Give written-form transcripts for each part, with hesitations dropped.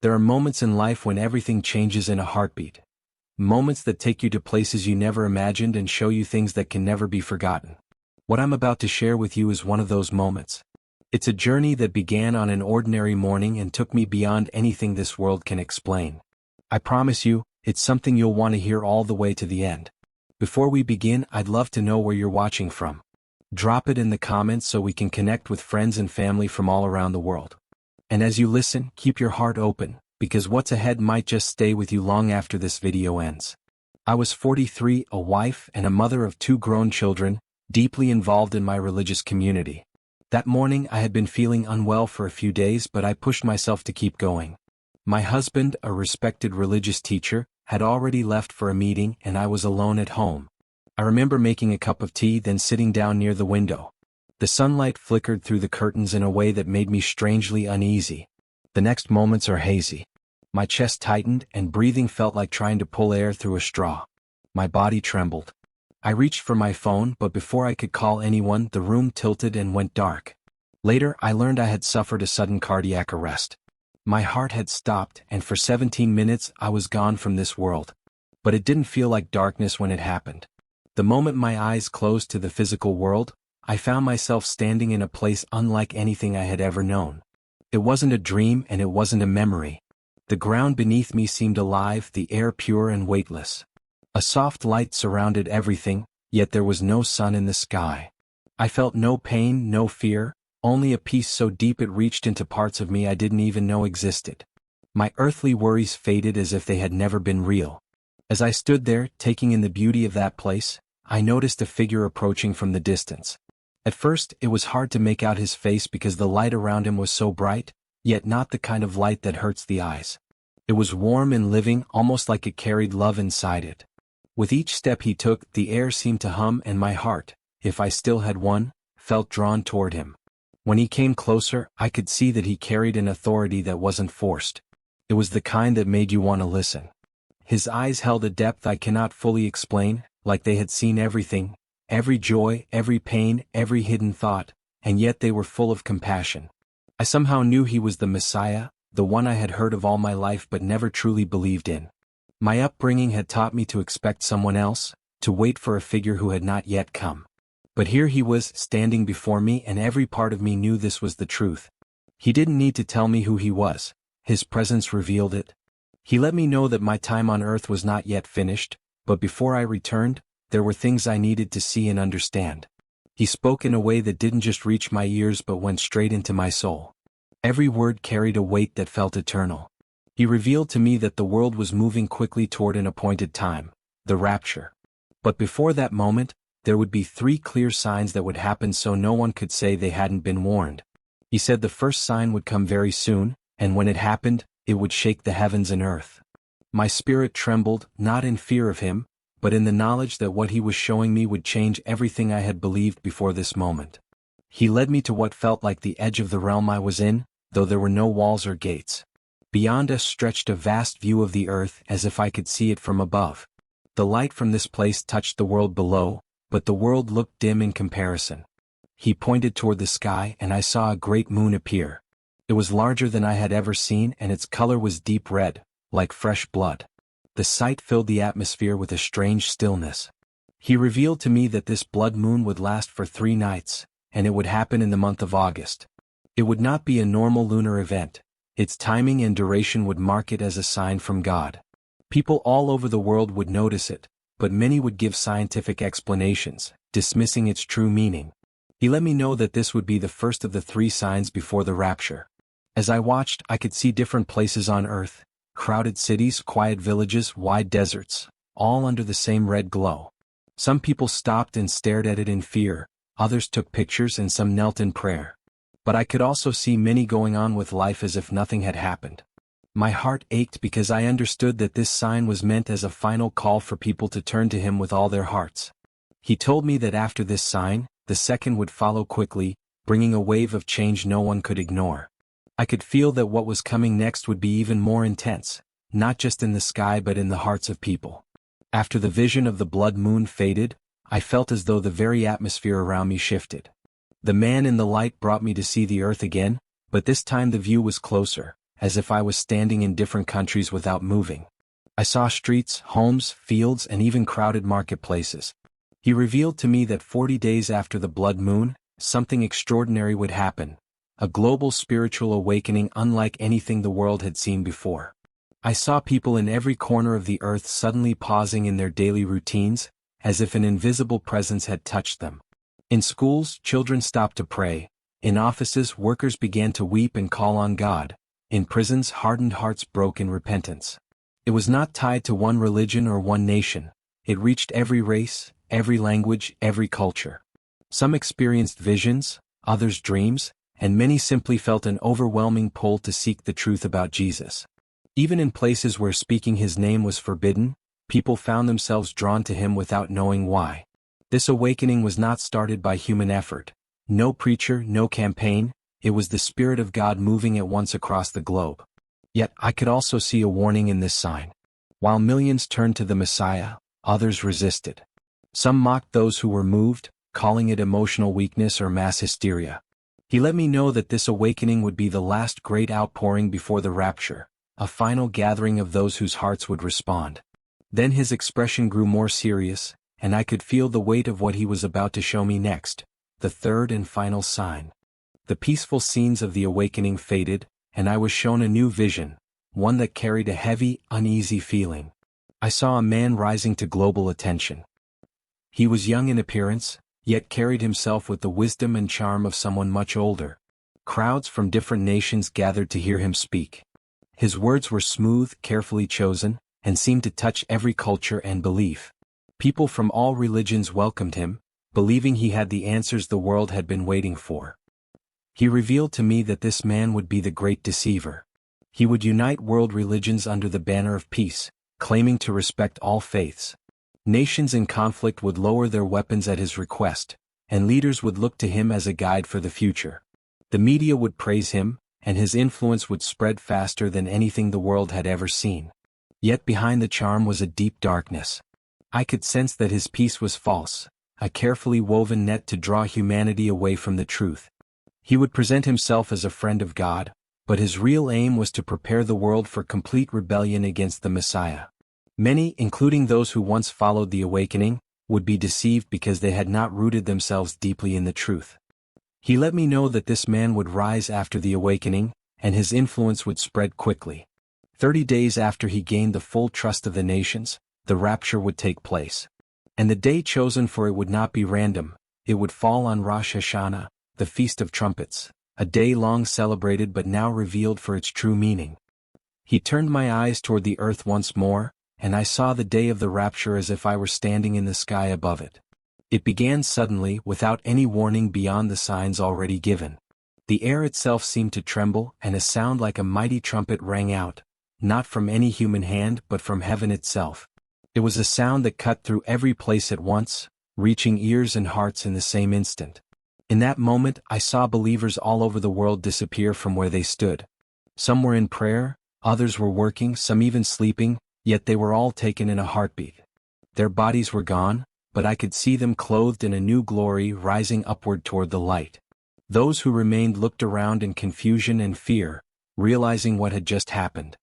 There are moments in life when everything changes in a heartbeat. Moments that take you to places you never imagined and show you things that can never be forgotten. What I'm about to share with you is one of those moments. It's a journey that began on an ordinary morning and took me beyond anything this world can explain. I promise you, it's something you'll want to hear all the way to the end. Before we begin, I'd love to know where you're watching from. Drop it in the comments so we can connect with friends and family from all around the world. And as you listen, keep your heart open, because what's ahead might just stay with you long after this video ends. I was 43, a wife and a mother of 2 grown children, deeply involved in my religious community. That morning I had been feeling unwell for a few days, but I pushed myself to keep going. My husband, a respected religious teacher, had already left for a meeting and I was alone at home. I remember making a cup of tea, then sitting down near the window. The sunlight flickered through the curtains in a way that made me strangely uneasy. The next moments are hazy. My chest tightened and breathing felt like trying to pull air through a straw. My body trembled. I reached for my phone, but before I could call anyone, the room tilted and went dark. Later, I learned I had suffered a sudden cardiac arrest. My heart had stopped, and for 17 minutes I was gone from this world. But it didn't feel like darkness when it happened. The moment my eyes closed to the physical world, I found myself standing in a place unlike anything I had ever known. It wasn't a dream and it wasn't a memory. The ground beneath me seemed alive, the air pure and weightless. A soft light surrounded everything, yet there was no sun in the sky. I felt no pain, no fear, only a peace so deep it reached into parts of me I didn't even know existed. My earthly worries faded as if they had never been real. As I stood there, taking in the beauty of that place, I noticed a figure approaching from the distance. At first, it was hard to make out his face because the light around him was so bright, yet not the kind of light that hurts the eyes. It was warm and living, almost like it carried love inside it. With each step he took, the air seemed to hum and my heart, if I still had one, felt drawn toward him. When he came closer, I could see that he carried an authority that wasn't forced. It was the kind that made you want to listen. His eyes held a depth I cannot fully explain, like they had seen everything, every joy, every pain, every hidden thought, and yet they were full of compassion. I somehow knew he was the Messiah, the one I had heard of all my life but never truly believed in. My upbringing had taught me to expect someone else, to wait for a figure who had not yet come. But here he was, standing before me, and every part of me knew this was the truth. He didn't need to tell me who he was. His presence revealed it. He let me know that my time on earth was not yet finished, but before I returned, there were things I needed to see and understand. He spoke in a way that didn't just reach my ears but went straight into my soul. Every word carried a weight that felt eternal. He revealed to me that the world was moving quickly toward an appointed time, the rapture. But before that moment, there would be 3 clear signs that would happen so no one could say they hadn't been warned. He said the first sign would come very soon, and when it happened, it would shake the heavens and earth. My spirit trembled, not in fear of him, but in the knowledge that what he was showing me would change everything I had believed before this moment. He led me to what felt like the edge of the realm I was in, though there were no walls or gates. Beyond us stretched a vast view of the earth as if I could see it from above. The light from this place touched the world below, but the world looked dim in comparison. He pointed toward the sky and I saw a great moon appear. It was larger than I had ever seen and its color was deep red, like fresh blood. The sight filled the atmosphere with a strange stillness. He revealed to me that this blood moon would last for 3 nights, and it would happen in the month of August. It would not be a normal lunar event. Its timing and duration would mark it as a sign from God. People all over the world would notice it, but many would give scientific explanations, dismissing its true meaning. He let me know that this would be the first of the 3 signs before the rapture. As I watched, I could see different places on earth, crowded cities, quiet villages, wide deserts, all under the same red glow. Some people stopped and stared at it in fear, others took pictures and some knelt in prayer. But I could also see many going on with life as if nothing had happened. My heart ached because I understood that this sign was meant as a final call for people to turn to him with all their hearts. He told me that after this sign, the second would follow quickly, bringing a wave of change no one could ignore. I could feel that what was coming next would be even more intense, not just in the sky but in the hearts of people. After the vision of the blood moon faded, I felt as though the very atmosphere around me shifted. The man in the light brought me to see the earth again, but this time the view was closer, as if I was standing in different countries without moving. I saw streets, homes, fields, and even crowded marketplaces. He revealed to me that 40 days after the blood moon, something extraordinary would happen, a global spiritual awakening unlike anything the world had seen before. I saw people in every corner of the earth suddenly pausing in their daily routines, as if an invisible presence had touched them. In schools, children stopped to pray. In offices, workers began to weep and call on God. In prisons, hardened hearts broke in repentance. It was not tied to one religion or one nation. It reached every race, every language, every culture. Some experienced visions, others dreams, and many simply felt an overwhelming pull to seek the truth about Jesus. Even in places where speaking his name was forbidden, people found themselves drawn to him without knowing why. This awakening was not started by human effort. No preacher, no campaign, it was the Spirit of God moving at once across the globe. Yet I could also see a warning in this sign. While millions turned to the Messiah, others resisted. Some mocked those who were moved, calling it emotional weakness or mass hysteria. He let me know that this awakening would be the last great outpouring before the rapture, a final gathering of those whose hearts would respond. Then his expression grew more serious, and I could feel the weight of what he was about to show me next, the third and final sign. The peaceful scenes of the awakening faded, and I was shown a new vision, one that carried a heavy, uneasy feeling. I saw a man rising to global attention. He was young in appearance, yet carried himself with the wisdom and charm of someone much older. Crowds from different nations gathered to hear him speak. His words were smooth, carefully chosen, and seemed to touch every culture and belief. People from all religions welcomed him, believing he had the answers the world had been waiting for. He revealed to me that this man would be the great Deceiver. He would unite world religions under the banner of peace, claiming to respect all faiths. Nations in conflict would lower their weapons at his request, and leaders would look to him as a guide for the future. The media would praise him, and his influence would spread faster than anything the world had ever seen. Yet behind the charm was a deep darkness. I could sense that his peace was false, a carefully woven net to draw humanity away from the truth. He would present himself as a friend of God, but his real aim was to prepare the world for complete rebellion against the Messiah. Many, including those who once followed the awakening, would be deceived because they had not rooted themselves deeply in the truth. He let me know that this man would rise after the awakening, and his influence would spread quickly. 30 days after he gained the full trust of the nations, the rapture would take place. And the day chosen for it would not be random, it would fall on Rosh Hashanah, the Feast of Trumpets, a day long celebrated but now revealed for its true meaning. He turned my eyes toward the earth once more, and I saw the day of the rapture as if I were standing in the sky above it. It began suddenly, without any warning beyond the signs already given. The air itself seemed to tremble, and a sound like a mighty trumpet rang out, not from any human hand but from heaven itself. It was a sound that cut through every place at once, reaching ears and hearts in the same instant. In that moment I saw believers all over the world disappear from where they stood. Some were in prayer, others were working, some even sleeping, yet they were all taken in a heartbeat. Their bodies were gone, but I could see them clothed in a new glory rising upward toward the light. Those who remained looked around in confusion and fear, realizing what had just happened.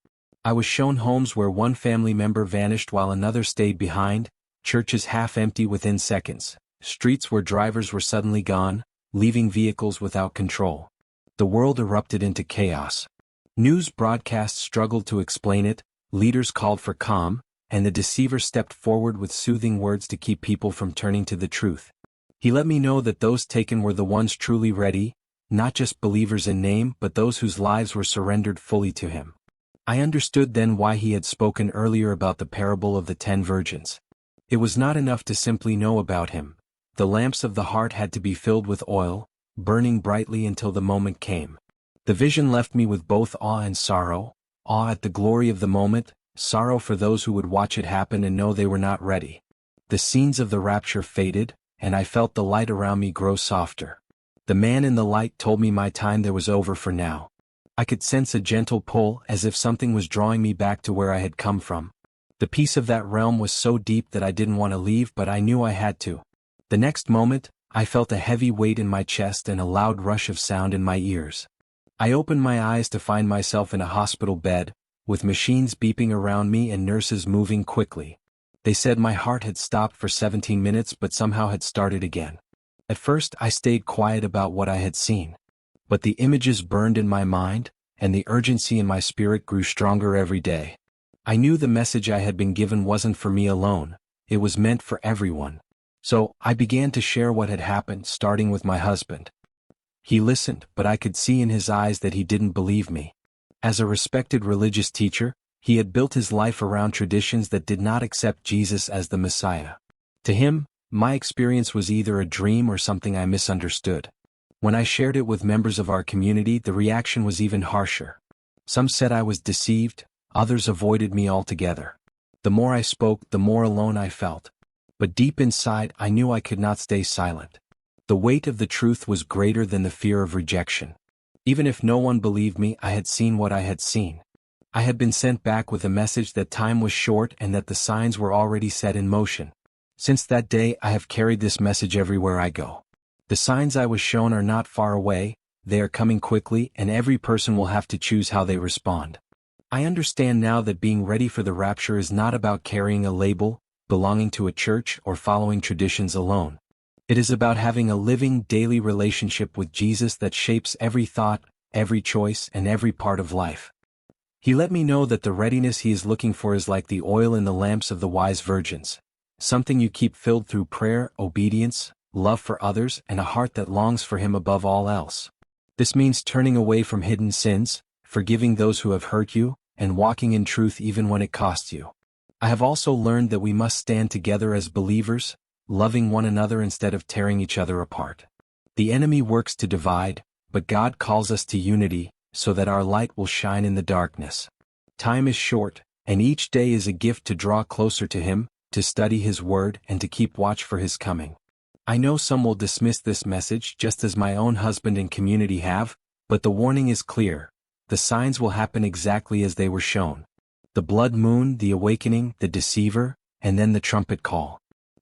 I was shown homes where one family member vanished while another stayed behind, churches half empty within seconds, streets where drivers were suddenly gone, leaving vehicles without control. The world erupted into chaos. News broadcasts struggled to explain it, leaders called for calm, and the deceiver stepped forward with soothing words to keep people from turning to the truth. He let me know that those taken were the ones truly ready, not just believers in name but those whose lives were surrendered fully to him. I understood then why he had spoken earlier about the parable of the 10 virgins. It was not enough to simply know about him. The lamps of the heart had to be filled with oil, burning brightly until the moment came. The vision left me with both awe and sorrow, awe at the glory of the moment, sorrow for those who would watch it happen and know they were not ready. The scenes of the rapture faded, and I felt the light around me grow softer. The man in the light told me my time there was over for now. I could sense a gentle pull as if something was drawing me back to where I had come from. The peace of that realm was so deep that I didn't want to leave, but I knew I had to. The next moment, I felt a heavy weight in my chest and a loud rush of sound in my ears. I opened my eyes to find myself in a hospital bed, with machines beeping around me and nurses moving quickly. They said my heart had stopped for 17 minutes but somehow had started again. At first I stayed quiet about what I had seen. But the images burned in my mind, and the urgency in my spirit grew stronger every day. I knew the message I had been given wasn't for me alone, it was meant for everyone. So, I began to share what had happened, starting with my husband. He listened, but I could see in his eyes that he didn't believe me. As a respected religious teacher, he had built his life around traditions that did not accept Jesus as the Messiah. To him, my experience was either a dream or something I misunderstood. When I shared it with members of our community, the reaction was even harsher. Some said I was deceived, others avoided me altogether. The more I spoke, the more alone I felt. But deep inside, I knew I could not stay silent. The weight of the truth was greater than the fear of rejection. Even if no one believed me, I had seen what I had seen. I had been sent back with a message that time was short and that the signs were already set in motion. Since that day, I have carried this message everywhere I go. The signs I was shown are not far away, they are coming quickly, and every person will have to choose how they respond. I understand now that being ready for the rapture is not about carrying a label, belonging to a church, or following traditions alone. It is about having a living, daily relationship with Jesus that shapes every thought, every choice, and every part of life. He let me know that the readiness he is looking for is like the oil in the lamps of the wise virgins, something you keep filled through prayer, obedience, love for others, and a heart that longs for him above all else. This means turning away from hidden sins, forgiving those who have hurt you, and walking in truth even when it costs you. I have also learned that we must stand together as believers, loving one another instead of tearing each other apart. The enemy works to divide, but God calls us to unity, so that our light will shine in the darkness. Time is short, and each day is a gift to draw closer to him, to study his word, and to keep watch for his coming. I know some will dismiss this message just as my own husband and community have, but the warning is clear. The signs will happen exactly as they were shown. The blood moon, the awakening, the deceiver, and then the trumpet call.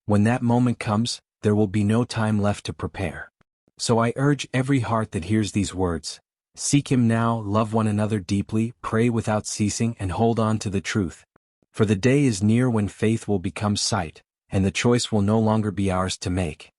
When that moment comes, there will be no time left to prepare. So I urge every heart that hears these words, seek him now, love one another deeply, pray without ceasing, and hold on to the truth. For the day is near when faith will become sight, and the choice will no longer be ours to make.